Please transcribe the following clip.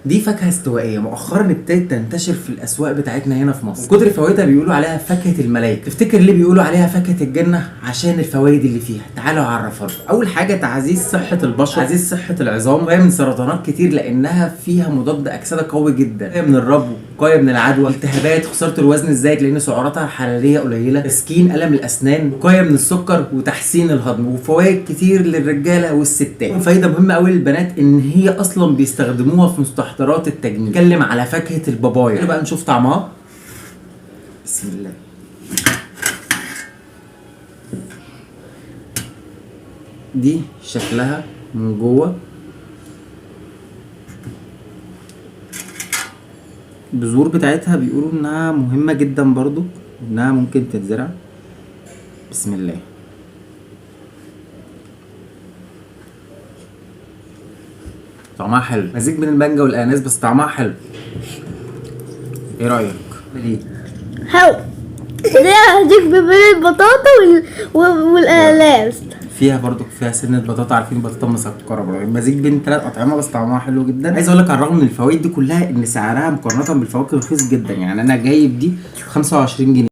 دي فاكهه استوائيه مؤخرا ابتدت تنتشر في الاسواق بتاعتنا هنا في مصر. كتر فوائدها بيقولوا عليها فاكهه الملايكه. تفتكر ليه بيقولوا عليها فاكهه الجنه؟ عشان الفوائد اللي فيها. تعالوا اعرفها لكم. اول حاجه تعزيز صحه البشره، تعزيز صحه العظام، وقايه من سرطانات كتير لانها فيها مضاد اكسده قوي جدا، وقايه من الربو، وقايه من العدوى، التهابات، خساره الوزن الزايد لان سعراتها الحراريه قليله، تسكين الم الاسنان، وقايه من السكر، وتحسين الهضم، وفوائد كتير للرجاله والستات. فايده مهمه قوي للبنات ان هي اصلا بيستخدموها في مستحضرات التجميل. نتكلم على فاكهه البابايا بقى، نشوف طعمها. بسم الله. دي شكلها من جوه، البذور بتاعتها بيقولوا انها مهمه جدا برضو، انها ممكن تتزرع. بسم الله. طعمها حلو، مزيج بين المانجا والاناناس بس طعمها حلو. ايه رايك؟ ليه؟ حلو. دي هديك بين البطاطا والاناناس. فيها برضو فيها سنه بطاطا، عارفين البطاطا مسكره برضو، مزيج بين 3 اطعمه بس طعمها حلو جدا. عايز اقول لك على الرغم من الفوائد دي كلها ان سعرها مقارنه بالفواكه رخيص جدا. يعني انا جايب دي 25 جنيه.